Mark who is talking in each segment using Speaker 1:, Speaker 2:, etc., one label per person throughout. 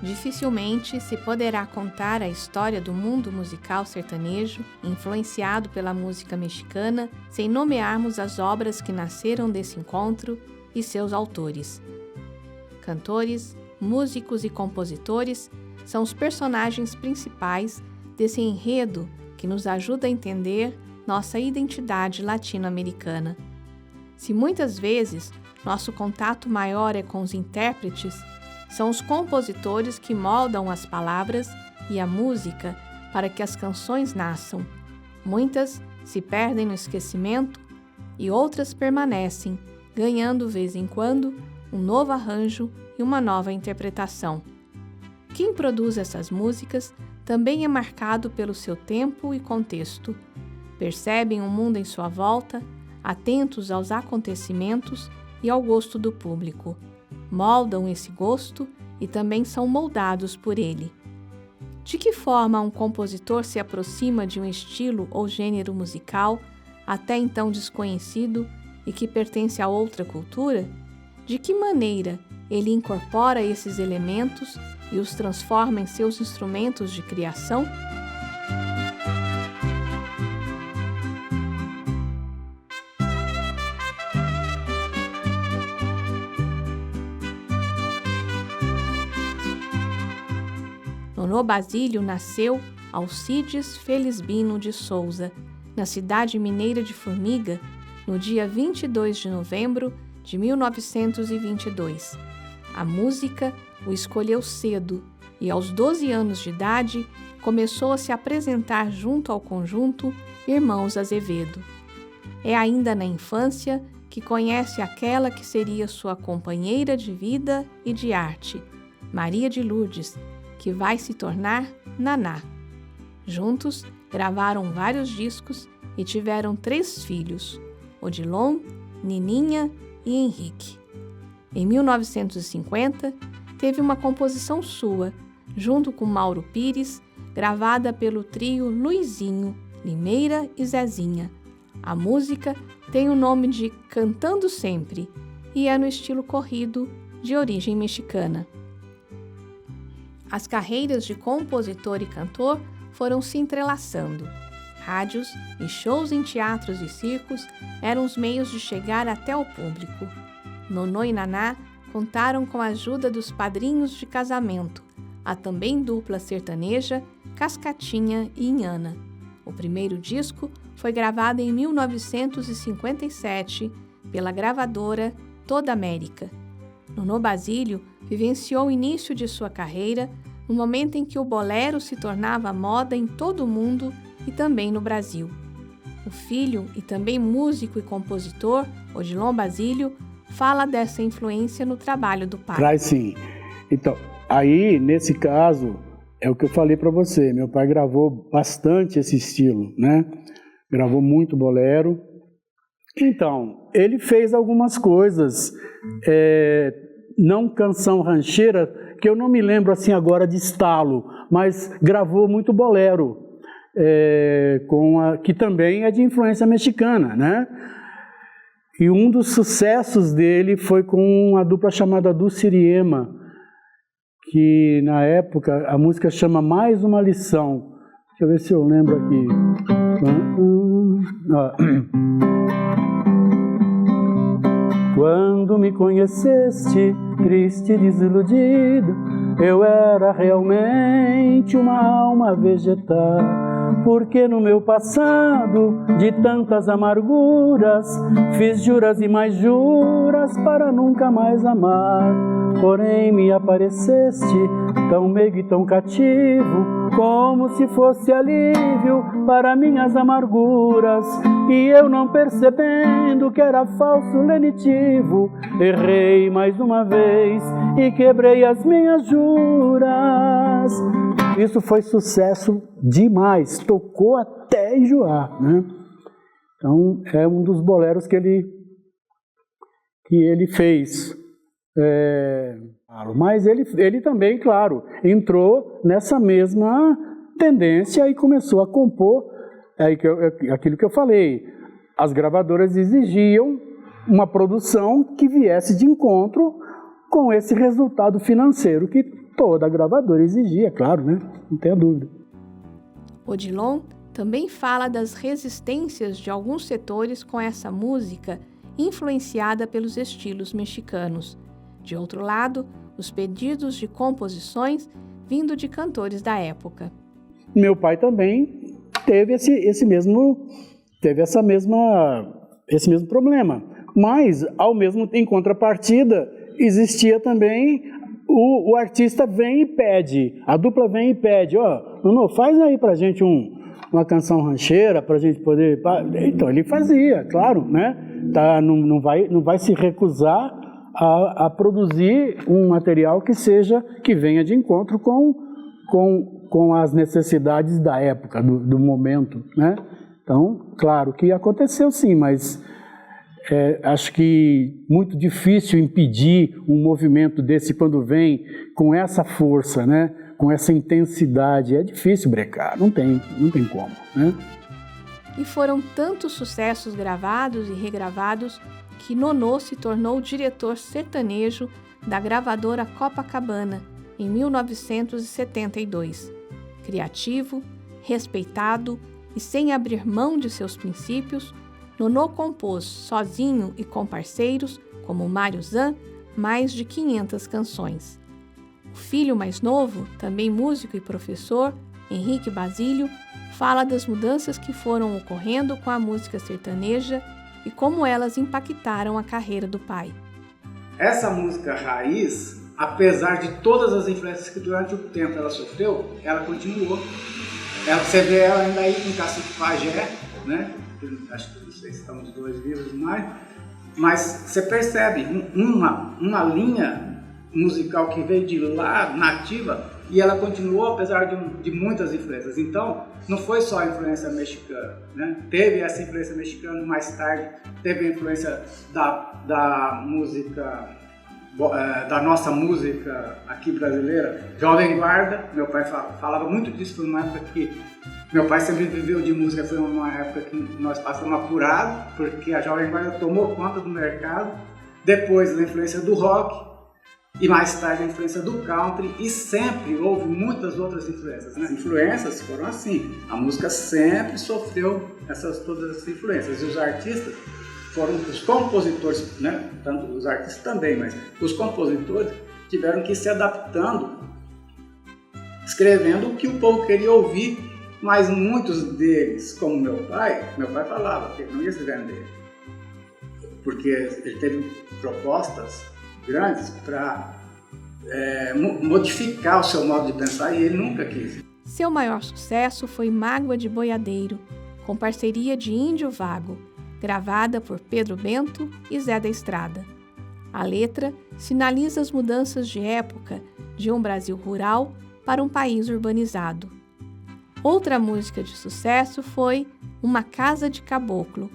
Speaker 1: Dificilmente se poderá contar a história do mundo musical sertanejo, influenciado pela música mexicana, sem nomearmos as obras que nasceram desse encontro e seus autores. Cantores, músicos e compositores são os personagens principais desse enredo que nos ajuda a entender nossa identidade latino-americana. Se muitas vezes nosso contato maior é com os intérpretes, são os compositores que moldam as palavras e a música para que as canções nasçam. Muitas se perdem no esquecimento e outras permanecem, ganhando, vez em quando, um novo arranjo e uma nova interpretação. Quem produz essas músicas também é marcado pelo seu tempo e contexto. Percebem o mundo em sua volta, atentos aos acontecimentos e ao gosto do público. Moldam esse gosto e também são moldados por ele. De que forma um compositor se aproxima de um estilo ou gênero musical até então desconhecido e que pertence a outra cultura? De que maneira ele incorpora esses elementos e os transforma em seus instrumentos de criação? Nonô Basílio nasceu Alcides Felisbino de Souza, na cidade mineira de Formiga, no dia 22 de novembro de 1922. A música o escolheu cedo e, aos 12 anos de idade, começou a se apresentar junto ao conjunto Irmãos Azevedo. É ainda na infância que conhece aquela que seria sua companheira de vida e de arte, Maria de Lourdes, que vai se tornar Naná. Juntos, gravaram vários discos e tiveram 3 filhos, Odilon, Nininha e Henrique. Em 1950, teve uma composição sua, junto com Mauro Pires, gravada pelo trio Luizinho, Limeira e Zezinha. A música tem o nome de Cantando Sempre e é no estilo corrido, de origem mexicana. As carreiras de compositor e cantor foram se entrelaçando. Rádios e shows em teatros e circos eram os meios de chegar até o público. Nonô e Naná contaram com a ajuda dos padrinhos de casamento, a também dupla sertaneja Cascatinha e Inhana. O primeiro disco foi gravado em 1957 pela gravadora Toda América. Nonô Basílio vivenciou o início de sua carreira no momento em que o bolero se tornava moda em todo o mundo e também no Brasil. O filho e também músico e compositor, Odilon Basílio, fala dessa influência no trabalho do pai.
Speaker 2: Traz sim. Então, aí, nesse caso, é o que eu falei para você. Meu pai gravou bastante esse estilo, né? Gravou muito bolero. Então, ele fez algumas coisas, não canção rancheira, que eu não me lembro assim agora de estalo, mas gravou muito bolero, que também é de influência mexicana, né? E um dos sucessos dele foi com uma dupla chamada Dulciriema, que na época a música chama Mais Uma Lição. Deixa eu ver se eu lembro aqui. Quando me conheceste, triste e desiludido, eu era realmente uma alma vegetal. Porque no meu passado, de tantas amarguras, fiz juras e mais juras para nunca mais amar. Porém me apareceste tão meigo e tão cativo, como se fosse alívio para minhas amarguras. E eu não percebendo que era falso lenitivo, errei mais uma vez e quebrei as minhas juras. Isso foi sucesso demais, tocou até enjoar, né? Então é um dos boleros que ele fez. Mas ele também, claro, entrou nessa mesma tendência e começou a compor aquilo que eu falei. As gravadoras exigiam uma produção que viesse de encontro com esse resultado financeiro que toda gravadora exigia, claro, né? Não tenha dúvida.
Speaker 1: Odilon também fala das resistências de alguns setores com essa música influenciada pelos estilos mexicanos. De outro lado, os pedidos de composições vindo de cantores da época.
Speaker 2: Meu pai também teve esse mesmo problema, mas em contrapartida existia também o artista vem e pede, a dupla vem e pede, Nuno, faz aí pra gente uma canção rancheira pra gente poder... Então ele fazia, claro, né? Não vai se recusar a produzir um material que venha de encontro com as necessidades da época, do momento, né? Então, claro que aconteceu sim, mas acho que muito difícil impedir um movimento desse quando vem com essa força, né? Com essa intensidade. É difícil brecar, não tem como, né?
Speaker 1: E foram tantos sucessos gravados e regravados que Nonô se tornou diretor sertanejo da gravadora Copacabana em 1972. Criativo, respeitado e sem abrir mão de seus princípios, Nonô compôs, sozinho e com parceiros, como Mário Zan, mais de 500 canções. O filho mais novo, também músico e professor, Henrique Basílio, fala das mudanças que foram ocorrendo com a música sertaneja e como elas impactaram a carreira do pai.
Speaker 3: Essa música raiz, apesar de todas as influências que durante o tempo ela sofreu, ela continuou. Você vê ela ainda aí com Cacique Pajé, né? Acho que vocês estão os dois vivos mais, mas você percebe uma linha musical que veio de lá, nativa, e ela continuou apesar de muitas influências. Então, não foi só a influência mexicana, né? Teve essa influência mexicana mais tarde, teve a influência da música, da nossa música aqui brasileira, Jovem Guarda. Meu pai falava muito disso, foi uma época que meu pai sempre viveu de música, foi uma época que nós passamos apurado, porque a Jovem Guarda tomou conta do mercado, depois da influência do rock, e mais tarde a influência do country, e sempre houve muitas outras influências, né? As influências foram assim, a música sempre sofreu todas essas influências, e os artistas foram os compositores, né? Tanto os artistas também, mas os compositores tiveram que ir se adaptando, escrevendo o que o povo queria ouvir, mas muitos deles, como meu pai falava que ele não ia se vender, porque ele teve propostas grandes para modificar o seu modo de pensar e ele nunca quis.
Speaker 1: Seu maior sucesso foi Mágoa de Boiadeiro, com parceria de Índio Vago, gravada por Pedro Bento e Zé da Estrada. A letra sinaliza as mudanças de época de um Brasil rural para um país urbanizado. Outra música de sucesso foi Uma Casa de Caboclo,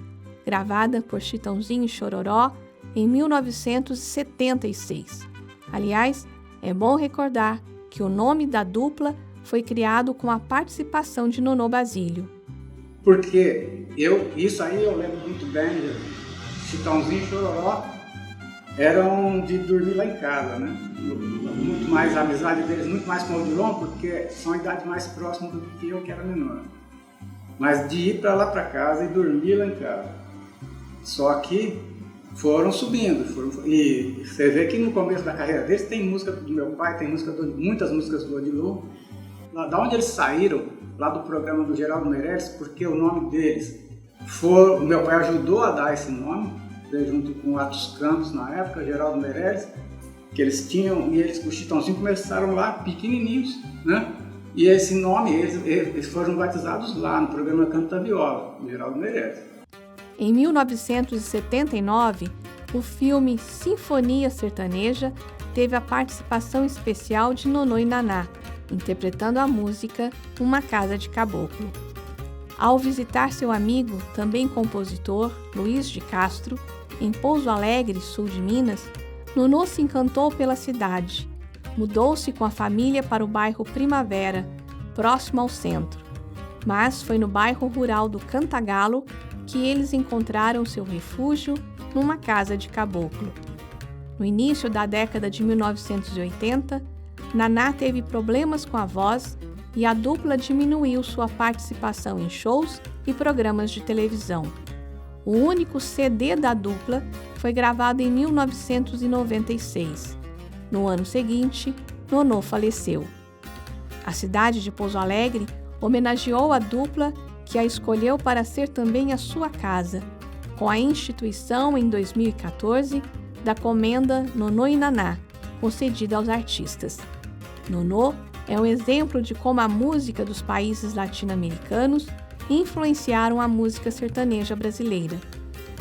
Speaker 1: gravada por Chitãozinho e Chororó em 1976. Aliás, é bom recordar que o nome da dupla foi criado com a participação de Nonô Basílio.
Speaker 3: Porque isso aí eu lembro muito bem, Chitãozinho e Chororó eram de dormir lá em casa, né? Muito mais a amizade deles, muito mais com o Odilon, porque são a idade mais próxima do que eu, que era menor. Mas de ir para lá para casa e dormir lá em casa. Só que foram subindo, e você vê que no começo da carreira deles tem música do meu pai, tem muitas músicas do Odilon. Lá da onde eles saíram, lá do programa do Geraldo Meirelles, porque o nome deles o meu pai ajudou a dar esse nome, junto com o Atos Campos na época, Geraldo Meirelles, que eles tinham, e eles com o Chitãozinho começaram lá pequenininhos, né? E esse nome, eles foram batizados lá no programa Canto da Viola, do Geraldo Meirelles.
Speaker 1: Em 1979, o filme Sinfonia Sertaneja teve a participação especial de Nonô e Naná, interpretando a música Uma Casa de Caboclo. Ao visitar seu amigo, também compositor, Luiz de Castro, em Pouso Alegre, sul de Minas, Nonô se encantou pela cidade. Mudou-se com a família para o bairro Primavera, próximo ao centro. Mas foi no bairro rural do Cantagalo que eles encontraram seu refúgio numa casa de caboclo. No início da década de 1980, Naná teve problemas com a voz e a dupla diminuiu sua participação em shows e programas de televisão. O único CD da dupla foi gravado em 1996. No ano seguinte, Nonô faleceu. A cidade de Pouso Alegre homenageou a dupla, que a escolheu para ser também a sua casa, com a instituição, em 2014, da Comenda Nonô e Naná, concedida aos artistas. Nonô é um exemplo de como a música dos países latino-americanos influenciaram a música sertaneja brasileira,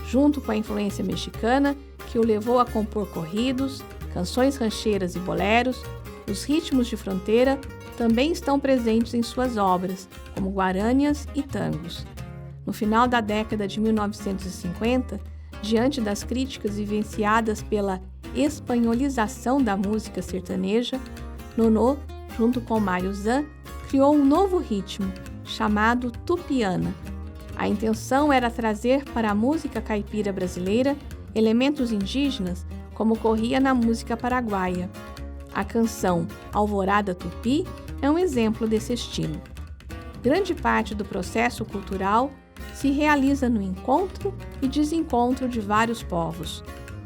Speaker 1: junto com a influência mexicana, que o levou a compor corridos, canções rancheiras e boleros. Os ritmos de fronteira também estão presentes em suas obras, como guaranias e tangos. No final da década de 1950, diante das críticas vivenciadas pela espanholização da música sertaneja, Nonô, junto com Mário Zan, criou um novo ritmo, chamado tupiana. A intenção era trazer para a música caipira brasileira elementos indígenas, como ocorria na música paraguaia. A canção Alvorada Tupi é um exemplo desse estilo. Grande parte do processo cultural se realiza no encontro e desencontro de vários povos.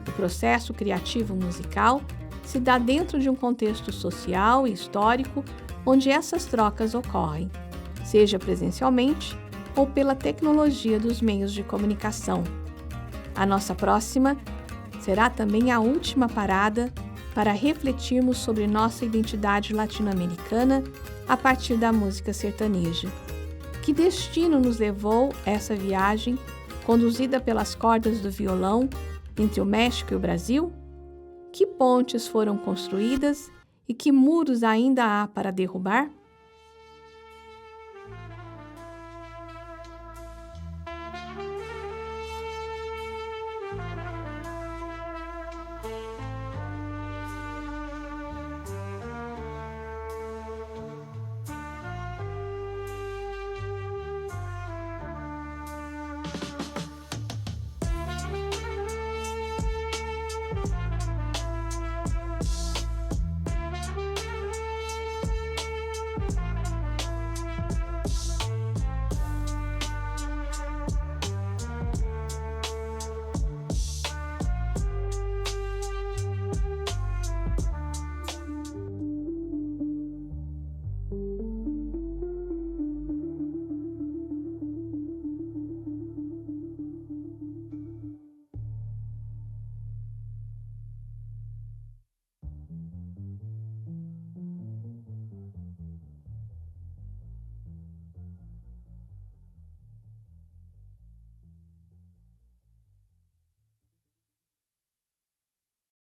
Speaker 1: O processo criativo musical se dá dentro de um contexto social e histórico onde essas trocas ocorrem, seja presencialmente ou pela tecnologia dos meios de comunicação. A nossa próxima será também a última parada para refletirmos sobre nossa identidade latino-americana a partir da música sertaneja. Que destino nos levou essa viagem, conduzida pelas cordas do violão, entre o México e o Brasil? Que pontes foram construídas e que muros ainda há para derrubar?